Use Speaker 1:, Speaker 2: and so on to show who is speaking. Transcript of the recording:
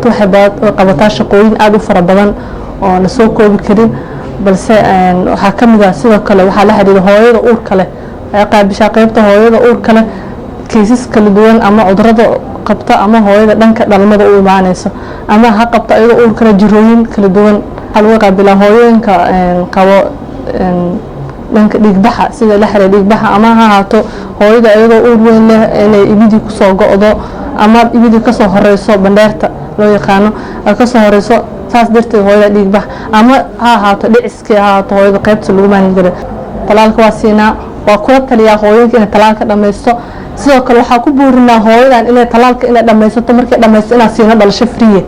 Speaker 1: qaybta waxay qabataa shaqooyin aad u fara badan oo la soo koobi karin balse waxa kamid ah sidoo kale waxa la xiriira hooyada uurka leh ay qaybisha qaybta hooyada uurka leh kiisas kala duwan ama cudurrada qabta ama hooyada dhanka dhalmada u imaanayso ama ha qabta ayadoo uurka leh jirooyin kala duwan halwa qaabila hooyooyinka qabo dhanka dhiigbaxa sida la xiriir dhiigbaxa ama ha haato hooyada ayadoo uur weyn leh inay ibidi ku soo go'do ama ibidi ka soo horeyso bandheerta loo yaqaano ka soo horeyso saas darteed hooyada dhiigbax ama ha haato dhiciskii ha haato hooyada qaybta lagu maanin jiray talaalka waa siinaa waa kula taliyaa hooyinka inay talaalka dhammaysto sidoo kale waxaa ku buurinaa hooyadan inay talaalka inay dhammaysato markay dhammaysto inaa siino dhalasho friye